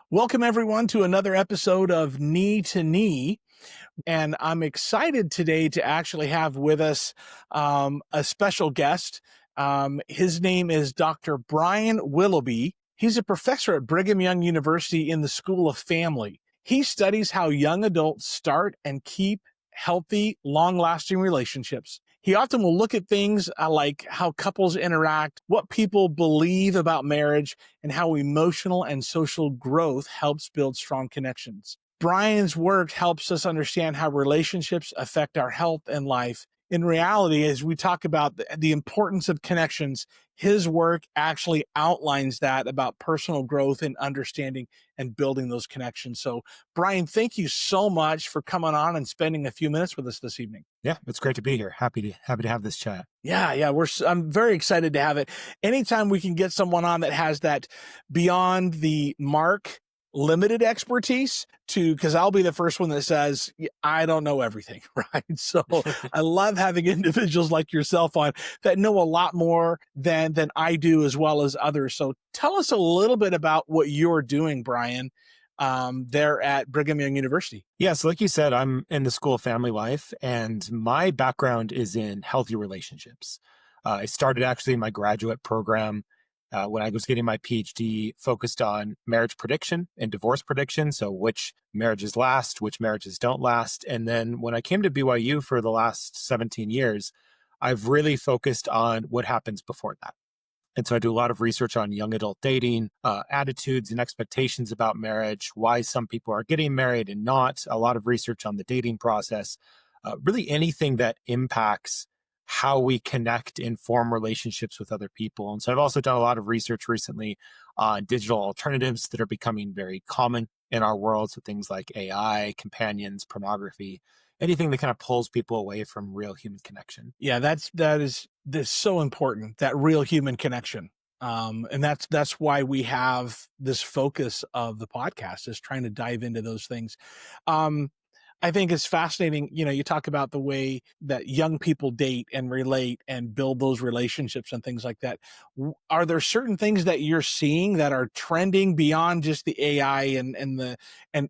Welcome, everyone, to another episode of Knee to Knee. And I'm excited today to actually have with us a special guest. His name is Dr. Brian Willoughby. He's a professor at Brigham Young University in the School of Family. He studies how young adults start and keep healthy, long-lasting relationships. He often will look at things like how couples interact, what people believe about marriage, and how emotional and social growth helps build strong connections. Brian's work helps us understand how relationships affect our health and life. In reality, as we talk about the importance of connections, his work actually outlines that about personal growth and understanding and building those connections. So, Brian, thank you so much for coming on and spending a few minutes with us this evening. Yeah, it's great to be here. Happy to have this chat. Yeah, I'm very excited to have it. Anytime we can get someone on that has that beyond the mark limited expertise because I'll be the first one that says, I don't know everything, right? So I love having individuals like yourself on that know a lot more than I do, as well as others. So tell us a little bit about what you're doing, Brian, there at Brigham Young University. Yeah, so like you said, I'm in the School of Family Life, and my background is in healthy relationships. I started actually in my graduate program when I was getting my PhD, focused on marriage prediction and divorce prediction. So which marriages last, which marriages don't last. And then when I came to BYU for the last 17 years, I've really focused on what happens before that. And so I do a lot of research on young adult dating, attitudes and expectations about marriage, why some people are getting married and not, a lot of research on the dating process, really anything that impacts how we connect and form relationships with other people. And so I've also done a lot of research recently on digital alternatives that are becoming very common in our world. So things like AI, companions, pornography, anything that kind of pulls people away from real human connection. Yeah, that's so important, that real human connection. And that's why we have this focus of the podcast, is trying to dive into those things. I think it's fascinating. You talk about the way that young people date and relate and build those relationships and things like that. Are there certain things that you're seeing that are trending beyond just the AI and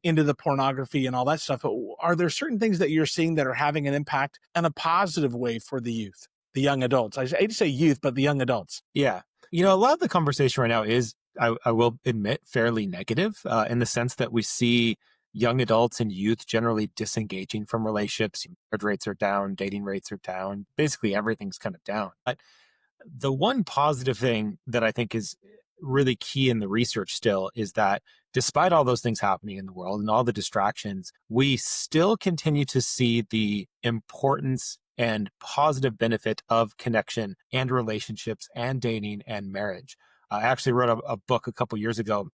into the pornography and all that stuff? Are there certain things that you're seeing that are having an impact in a positive way for the youth, the young adults? I hate to say youth, but the young adults. Yeah. A lot of the conversation right now is, I will admit, fairly negative in the sense that we see young adults and youth generally disengaging from relationships. Marriage rates are down, dating rates are down, basically everything's kind of down. But the one positive thing that I think is really key in the research still is that despite all those things happening in the world and all the distractions, we still continue to see the importance and positive benefit of connection and relationships and dating and marriage. I actually wrote a book a couple years ago,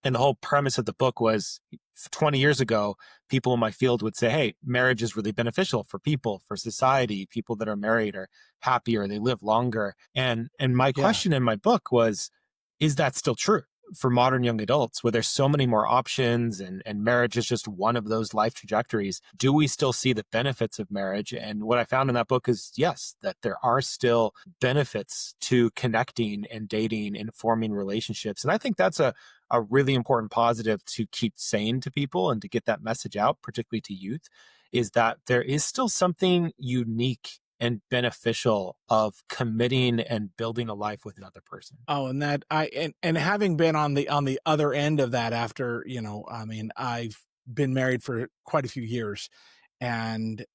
and the whole premise of the book was 20 years ago, people in my field would say, hey, marriage is really beneficial for people, for society. People that are married are happier, they live longer. And my question in my book was, is that still true for modern young adults, where there's so many more options and marriage is just one of those life trajectories? Do we still see the benefits of marriage? And what I found in that book is, yes, that there are still benefits to connecting and dating and forming relationships. And I think that's a really important positive to keep saying to people and to get that message out, particularly to youth, is that there is still something unique and beneficial of committing and building a life with another person. Oh, and that and having been on the other end of that after, I've been married for quite a few years, and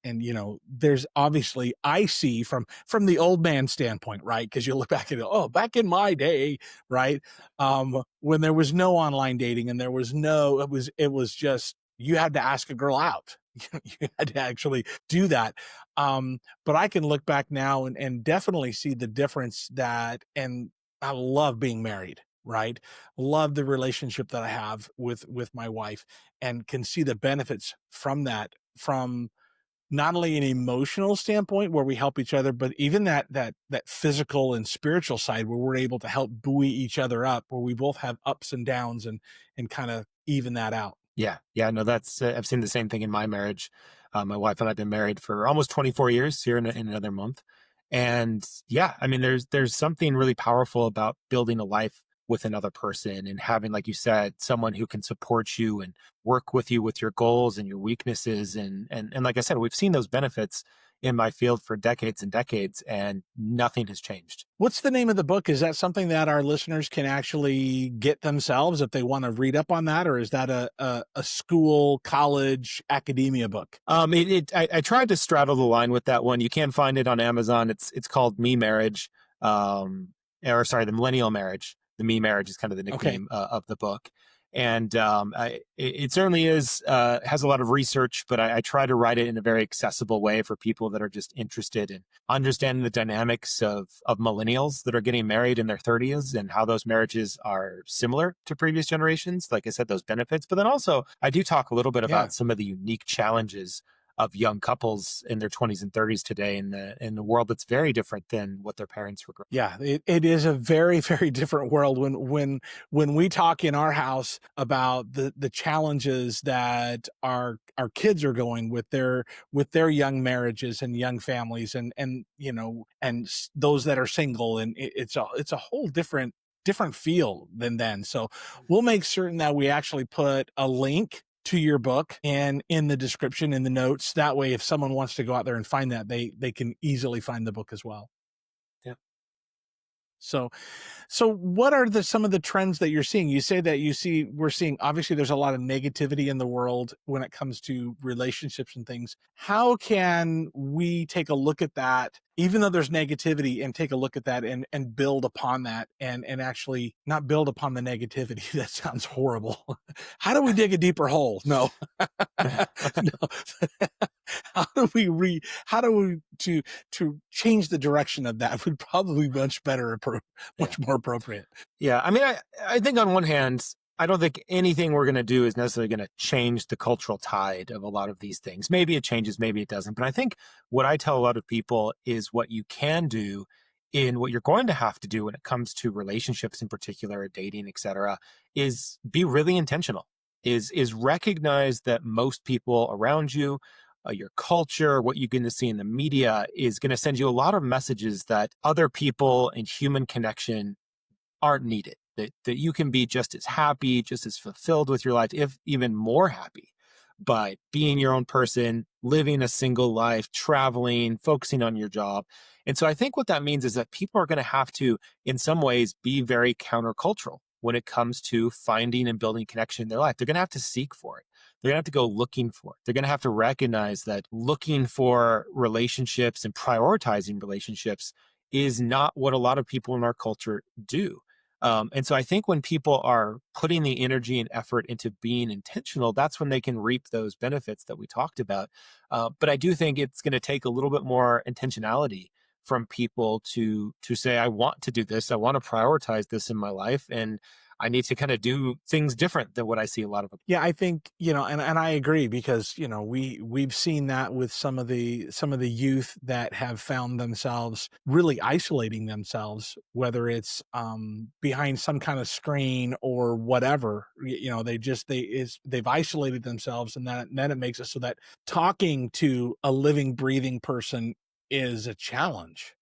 there's obviously, I see from the old man standpoint, right? Because you look back and go, oh, back in my day, right? When there was no online dating and there was no, it was just, you had to ask a girl out. You had to actually do that. But I can look back now and definitely see the difference and I love being married, right? Love the relationship that I have with my wife, and can see the benefits from that, from not only an emotional standpoint where we help each other, but even that physical and spiritual side where we're able to help buoy each other up, where we both have ups and downs and kind of even that out. Yeah. No, that's, I've seen the same thing in my marriage. My wife and I have been married for almost 24 years here in another month. And yeah, I mean, there's something really powerful about building a life with another person, and having, like you said, someone who can support you and work with you with your goals and your weaknesses. And like I said, we've seen those benefits in my field for decades and decades, and nothing has changed. What's the name of the book? Is that something that our listeners can actually get themselves if they want to read up on that? Or is that a school, college, academia book? I tried to straddle the line with that one. You can find it on Amazon. It's called Me Marriage, um, or sorry, The Millennial Marriage. The Me Marriage is kind of the Okay. nickname of the book, and it certainly is has a lot of research, but I try to write it in a very accessible way for people that are just interested in understanding the dynamics of millennials that are getting married in their 30s and how those marriages are similar to previous generations. Like I said, those benefits, but then also I do talk a little bit Yeah. about some of the unique challenges of young couples in their 20s and 30s today in the world that's very different than what their parents were growing. Yeah, it is a very, very different world when we talk in our house about the challenges that our kids are going with their young marriages and young families and you know and those that are single, and it's a whole different feel than then. So we'll make certain that we actually put a link to your book and in the description, in the notes. That way, if someone wants to go out there and find that, they can easily find the book as well. Yeah. So, so what are some of the trends that you're seeing? You say that we're seeing, obviously there's a lot of negativity in the world when it comes to relationships and things. How can we take a look at that, even though there's negativity, and take a look at that and build upon that and actually not build upon the negativity? That sounds horrible. How do we dig a deeper hole? No, no. How do we to change the direction of that would probably be much better, Yeah. much more appropriate. Yeah. I mean, I think on one hand, I don't think anything we're going to do is necessarily going to change the cultural tide of a lot of these things. Maybe it changes, maybe it doesn't. But I think what I tell a lot of people is what you can do in what you're going to have to do when it comes to relationships in particular, dating, et cetera, is be really intentional, is recognize that most people around you, your culture, what you're going to see in the media is going to send you a lot of messages that other people and human connection aren't needed, that you can be just as happy, just as fulfilled with your life, if even more happy, by being your own person, living a single life, traveling, focusing on your job. And so I think what that means is that people are going to have to, in some ways, be very countercultural when it comes to finding and building connection in their life. They're going to have to seek for it. They're going to have to go looking for it. They're going to have to recognize that looking for relationships and prioritizing relationships is not what a lot of people in our culture do. And so I think when people are putting the energy and effort into being intentional, that's when they can reap those benefits that we talked about. But I do think it's going to take a little bit more intentionality from people to say, I want to do this. I want to prioritize this in my life. And I need to kind of do things different than what I see a lot of. Yeah, I think, and I agree, because, we've seen that with some of the youth that have found themselves really isolating themselves, whether it's behind some kind of screen or whatever. They've isolated themselves, and then it makes it so that talking to a living, breathing person is a challenge.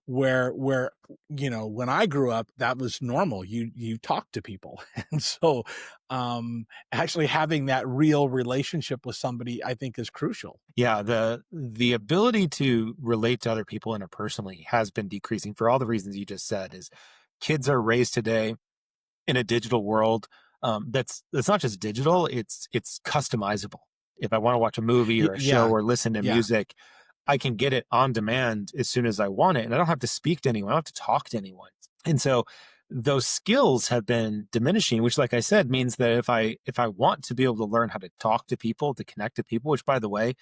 Where when I grew up, that was normal. You talk to people. And so actually having that real relationship with somebody, I think, is crucial. Yeah, the ability to relate to other people interpersonally has been decreasing for all the reasons you just said. Is kids are raised today in a digital world, that's not just digital, it's customizable. If I want to watch a movie or a show Yeah, or listen to yeah, music, I can get it on demand as soon as I want it, and I don't have to speak to anyone. I don't have to talk to anyone. And so those skills have been diminishing, which, like I said, means that if I want to be able to learn how to talk to people, to connect to people, which, by the way,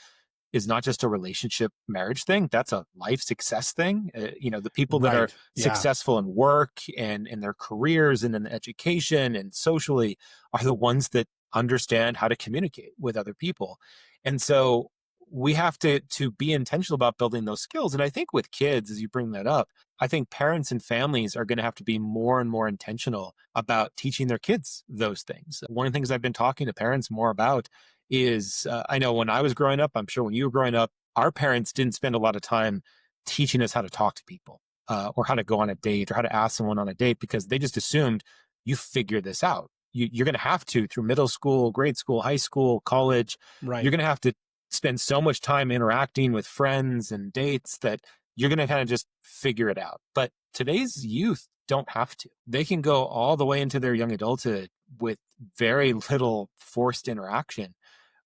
is not just a relationship marriage thing, that's a life success thing. The people that are right. Yeah, successful in work and in their careers and in education and socially are the ones that understand how to communicate with other people. And so we have to be intentional about building those skills. And I think with kids, as you bring that up, I think parents and families are going to have to be more and more intentional about teaching their kids those things. One of the things I've been talking to parents more about is I know when I was growing up, I'm sure when you were growing up, our parents didn't spend a lot of time teaching us how to talk to people. or how to go on a date or how to ask someone on a date because they just assumed you figure this out. You're going to have to through middle school, grade school, high school, college. You're Right. going to have to spend so much time interacting with friends and dates that you're going to kind of just figure it out. But today's youth don't have to. They can go all the way into their young adulthood with very little forced interaction,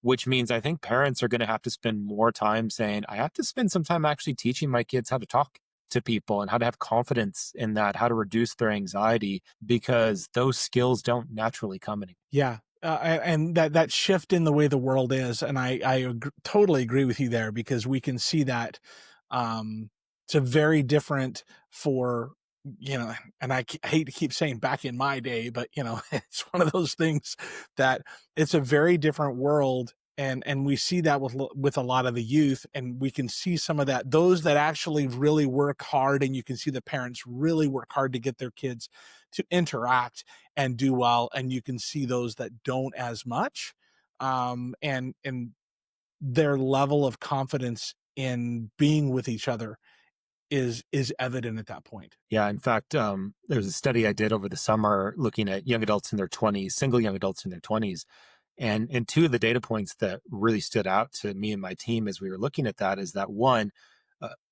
which means I think parents are going to have to spend more time saying, I have to spend some time actually teaching my kids how to talk to people and how to have confidence in that, how to reduce their anxiety, because those skills don't naturally come anymore. Yeah. And that shift in the way the world is, and totally agree with you there, because we can see that it's a very different for, and I hate to keep saying back in my day, but it's one of those things that it's a very different world, and we see that with a lot of the youth, and we can see some of that, those that actually really work hard, and you can see the parents really work hard to get their kids to interact and do well, and you can see those that don't as much, and their level of confidence in being with each other is evident at that point. Yeah, in fact, there's a study I did over the summer looking at young adults in their 20s, single young adults in their 20s. And two of the data points that really stood out to me and my team as we were looking at that is that one,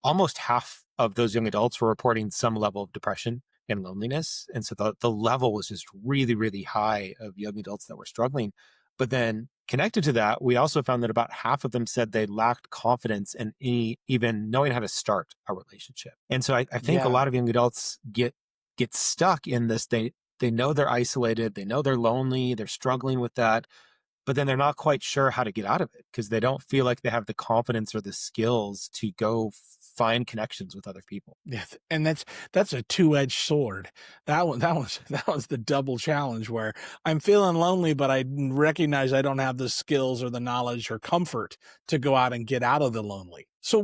almost half of those young adults were reporting some level of depression and loneliness. And so the level was just really, really high of young adults that were struggling. But then connected to that, we also found that about half of them said they lacked confidence in even knowing how to start a relationship. And so I think a Yeah. lot of young adults get stuck in this. They know they're isolated, they know they're lonely, they're struggling with that, but then they're not quite sure how to get out of it because they don't feel like they have the confidence or the skills to go find connections with other people. Yeah, and that's a two-edged sword. That was the double challenge where I'm feeling lonely, but I recognize I don't have the skills or the knowledge or comfort to go out and get out of the lonely. So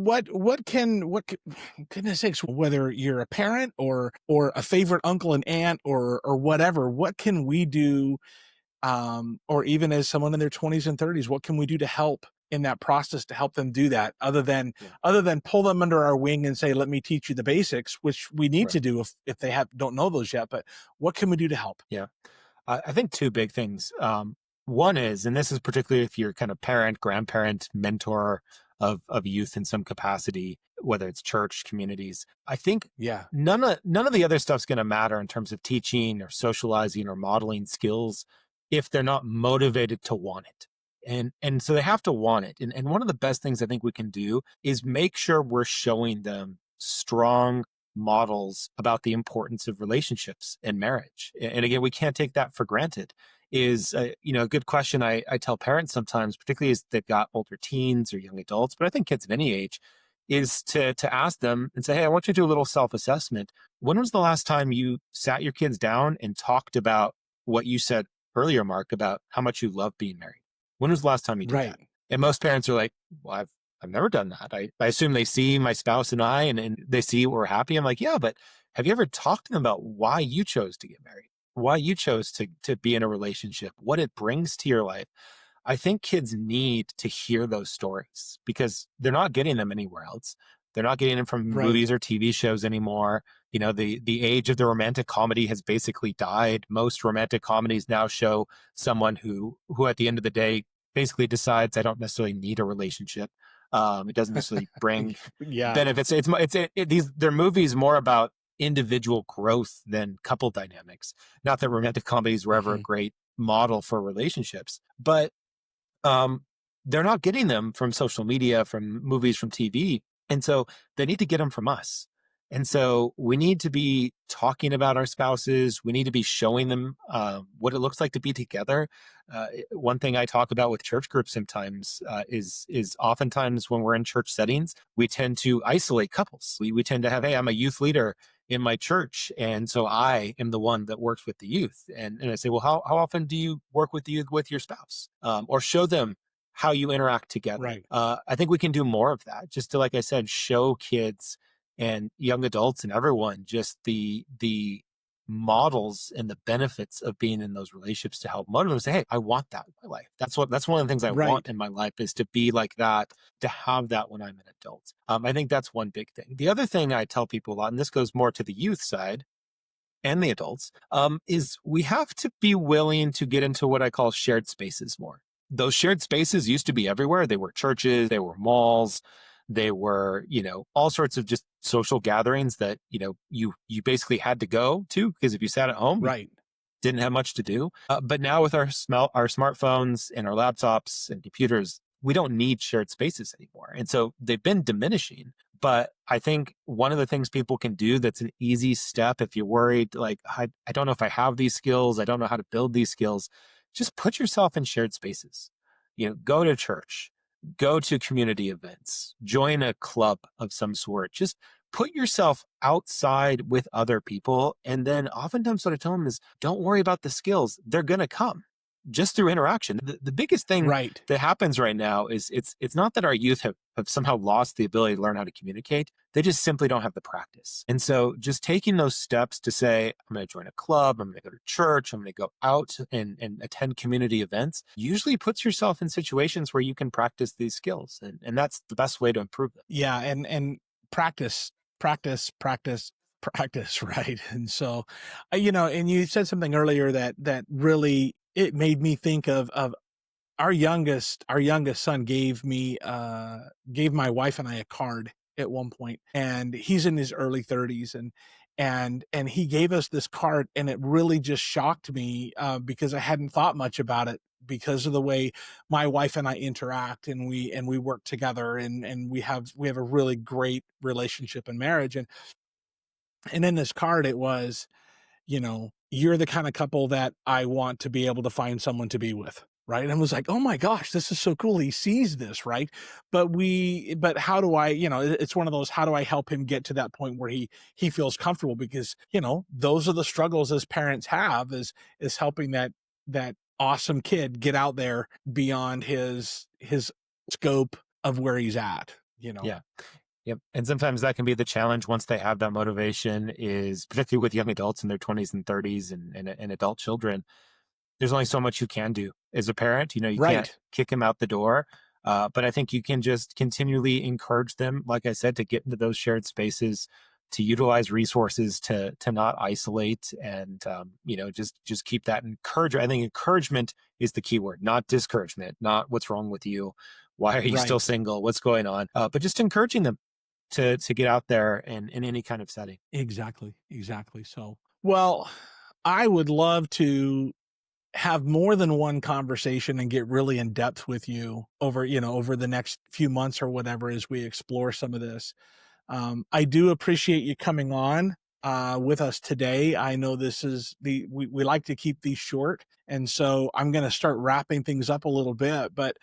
goodness sakes, whether you're a parent or a favorite uncle and aunt or whatever, what can we do, or even as someone in their 20s and 30s, what can we do to help in that process to help them do that, other than Yeah. pull them under our wing and say, let me teach you the basics, which we need Right. to do if they don't know those yet, but what can we do to help? Yeah. I think two big things. One is, and this is particularly if you're kind of parent, grandparent, mentor of youth in some capacity, whether it's church, communities. I think Yeah. none of the other stuff's going to matter in terms of teaching or socializing or modeling skills if they're not motivated to want it. And so they have to want it. And one of the best things I think we can do is make sure we're showing them strong models about the importance of relationships and marriage. And again, we can't take that for granted. Is a good question I tell parents sometimes, particularly as they've got older teens or young adults, but I think kids of any age, is to ask them and say, hey, I want you to do a little self-assessment. When was the last time you sat your kids down and talked about what you said earlier, Mark, about how much you love being married? When was the last time you did Right. that? And most parents are like, well, I've never done that. I assume they see my spouse and I, and they see we're happy. I'm like, yeah, but have you ever talked to them about why you chose to get married? Why you chose to be in a relationship? What it brings to your life? I think kids need to hear those stories because they're not getting them anywhere else. They're not getting them from Right. movies or TV shows anymore. The age of the romantic comedy has basically died. Most romantic comedies now show someone who at the end of the day basically decides I don't necessarily need a relationship. It doesn't necessarily bring Yeah. benefits. They're movies more about individual growth than couple dynamics. Not that romantic comedies were ever a Mhm. great model for relationships, but um, they're not getting them from social media, from movies, from TV. And so they need to get them from us. And so we need to be talking about our spouses. We need to be showing them what it looks like to be together. One thing I talk about with church groups sometimes is oftentimes when we're in church settings, we tend to isolate couples. We tend to have, hey, I'm a youth leader in my church. And so I am the one that works with the youth. And I say, well, how often do you work with the youth with your spouse? Or show them how you interact together. Right. I think we can do more of that, just to, like I said, show kids and young adults and everyone just the models and the benefits of being in those relationships to help motivate them, say, hey, I want that in my life. That's one of the things I want Right. in my life, is to be like that, to have that when I'm an adult. I think that's one big thing. The other thing I tell people a lot, and this goes more to the youth side and the adults, is we have to be willing to get into what I call shared spaces more. Those shared spaces used to be everywhere. They were churches, they were malls, they were, all sorts of just social gatherings that, you basically had to go to, because if you sat at home, you Right. didn't have much to do. But now with our smartphones and our laptops and computers, we don't need shared spaces anymore. And so they've been diminishing. But I think one of the things people can do that's an easy step, if you're worried, like, I don't know if I have these skills, I don't know how to build these skills, just put yourself in shared spaces. Go to church, go to community events, join a club of some sort. Just put yourself outside with other people. And then oftentimes what I tell them is, don't worry about the skills. They're going to come just through interaction. The biggest thing Right. that happens right now is it's not that our youth have somehow lost the ability to learn how to communicate. They just simply don't have the practice. And so just taking those steps to say, I'm going to join a club, I'm going to go to church, I'm going to go out and attend community events, usually puts yourself in situations where you can practice these skills. And that's the best way to improve them. Yeah. And practice, practice, practice, practice. Right. And so, and you said something earlier that really, it made me think of our youngest son gave my wife and I a card at one point, and he's in his early 30s, and he gave us this card, and it really just shocked me, because I hadn't thought much about it, because of the way my wife and I interact, and we work together, and we have a really great relationship and marriage, and in this card it was, you're the kind of couple that I want to be able to find someone to be with. Right. And I was like, oh my gosh, this is so cool. He sees this. Right. But how do I, it's one of those, how do I help him get to that point where he feels comfortable? Because, those are the struggles as parents have, is helping that awesome kid get out there beyond his scope of where he's at. Yeah. Yep. And sometimes that can be the challenge once they have that motivation, is particularly with young adults in their 20s and 30s and adult children. There's only so much you can do as a parent. You can't Right. kick them out the door. But I think you can just continually encourage them, like I said, to get into those shared spaces, to utilize resources, to not isolate, and just keep that encouragement. I think encouragement is the key word, not discouragement, not what's wrong with you, why are you still Right. single, what's going on, but just encouraging them to get out there in any kind of setting. Exactly. Exactly. So, well, I would love to have more than one conversation and get really in depth with you over the next few months or whatever, as we explore some of this. I do appreciate you coming on with us today. I know this is we like to keep these short, and so I'm going to start wrapping things up a little bit, but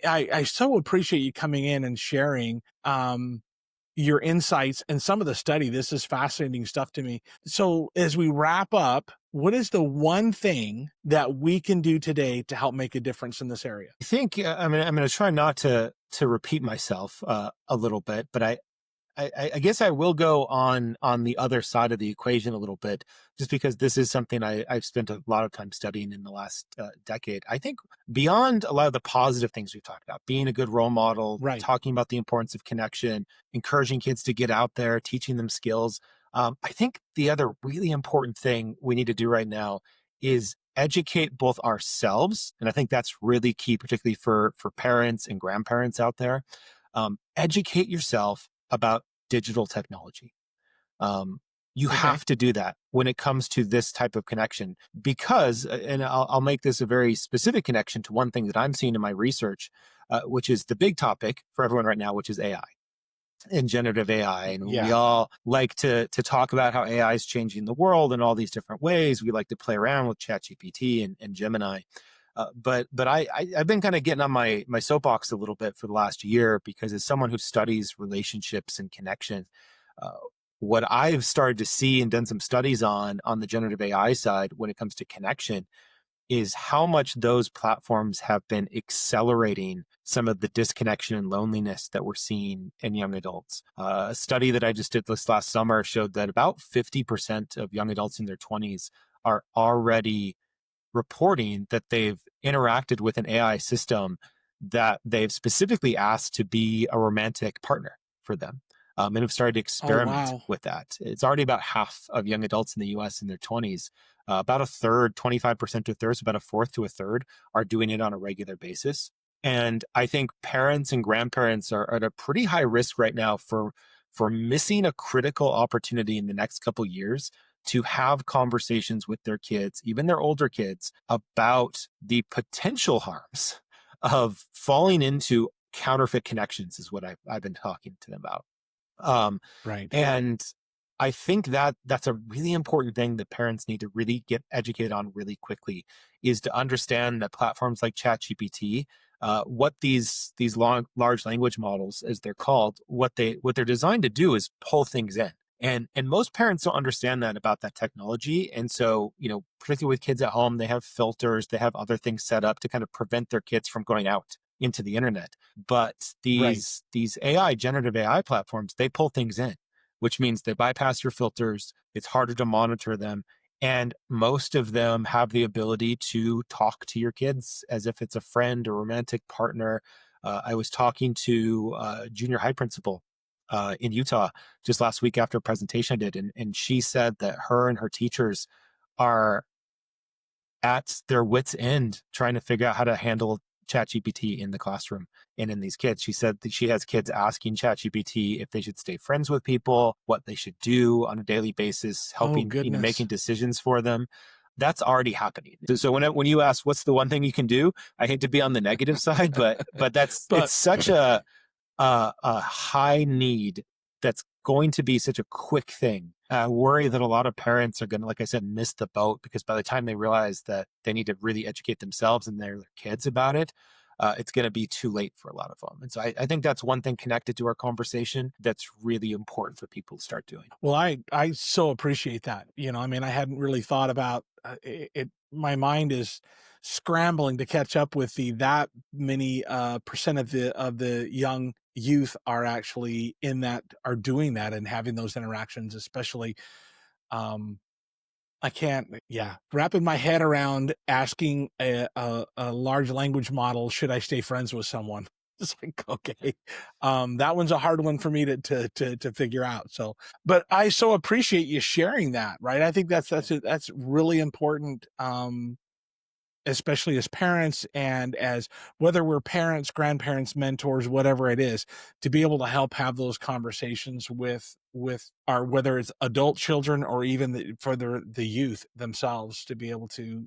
I so appreciate you coming in and sharing, your insights and some of the study. This is fascinating stuff to me. So as we wrap up, what is the one thing that we can do today to help make a difference in this area? I think I'm going to try not to repeat myself a little bit, but I guess I will go on the other side of the equation a little bit, just because this is something I've spent a lot of time studying in the last decade. I think beyond a lot of the positive things we've talked about, being a good role model, Right. talking about the importance of connection, encouraging kids to get out there, teaching them skills. I think the other really important thing we need to do right now is educate both ourselves. And I think that's really key, particularly for parents and grandparents out there. Educate yourself about digital technology. You Okay. have to do that when it comes to this type of connection, because, and I'll make this a very specific connection to one thing that I'm seeing in my research, which is the big topic for everyone right now, which is AI and generative AI. And we Yeah. all like to talk about how AI is changing the world in all these different ways. We like to play around with ChatGPT and Gemini. But I've been kind of getting on my soapbox a little bit for the last year, because as someone who studies relationships and connection, uh, what I've started to see and done some studies on the generative AI side when it comes to connection is how much those platforms have been accelerating some of the disconnection and loneliness that we're seeing in young adults. A study that I just did this last summer showed that about 50% of young adults in their 20s are already reporting that they've interacted with an AI system that they've specifically asked to be a romantic partner for them, and have started to Oh, experiment wow. with that. It's already about half of young adults in the US in their 20s. About a third, 25% to a third, so about a fourth to a third are doing it on a regular basis. And I think parents and grandparents are at a pretty high risk right now for missing a critical opportunity in the next couple years to have conversations with their kids, even their older kids, about the potential harms of falling into counterfeit connections, is what I've been talking to them about. Um, Right. and I think that that's a really important thing that parents need to really get educated on really quickly, is to understand that platforms like ChatGPT, what these large language models, as they're called, what they're designed to do is pull things in. And most parents don't understand that about that technology. And so, particularly with kids at home, they have filters, they have other things set up to kind of prevent their kids from going out into the internet. But Right. these AI, generative AI platforms, they pull things in, which means they bypass your filters. It's harder to monitor them. And most of them have the ability to talk to your kids as if it's a friend or romantic partner. I was talking to a junior high principal in Utah just last week after a presentation I did, and she said that her and her teachers are at their wits' end trying to figure out how to handle ChatGPT in the classroom and in these kids. She said that she has kids asking ChatGPT if they should stay friends with people, what they should do on a daily basis, Oh, helping, making goodness. decisions for them. That's already happening. So when you ask what's the one thing you can do, I hate to be on the negative side, but But it's such a high need that's going to be such a quick thing. I worry that a lot of parents are going to, like I said, miss the boat, because by the time they realize that they need to really educate themselves and their kids about it, it's going to be too late for a lot of them. And so I think that's one thing connected to our conversation that's really important for people to start doing. well, I so appreciate that. I mean, I hadn't really thought about it. My mind is scrambling to catch up with the that many percent of the young youth are actually in that, are doing that and having those interactions, especially. um I can't, yeah, wrapping my head around asking a large language model, should I stay friends with someone? It's like, okay, that one's a hard one for me to figure out. So, but I so appreciate you sharing that, right? I think that's really important. Especially as parents, and as whether we're parents, grandparents, mentors, whatever it is, to be able to help have those conversations with our, whether it's adult children or even for the youth themselves, to be able to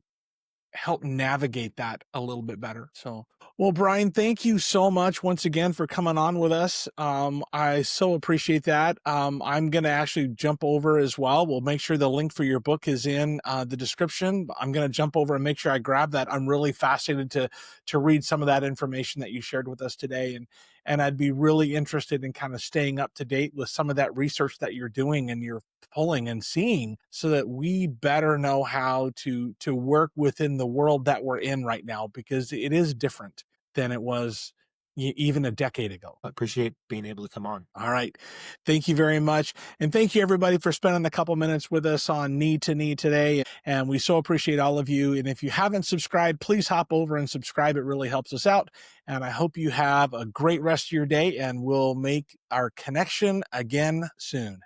help navigate that a little bit better. So, well, Brian, thank you so much once again for coming on with us. I so appreciate that. I'm going to actually jump over as well. We'll make sure the link for your book is in the description. I'm going to jump over and make sure I grab that. I'm really fascinated to read some of that information that you shared with us today, and I'd be really interested in kind of staying up to date with some of that research that you're doing and you're pulling and seeing, so that we better know how to work within the world that we're in right now, because it is different than it was even a decade ago. I appreciate being able to come on. All right. Thank you very much. And thank you, everybody, for spending a couple minutes with us on Knee to Knee today. And we so appreciate all of you. And if you haven't subscribed, please hop over and subscribe. It really helps us out. And I hope you have a great rest of your day, and we'll make our connection again soon.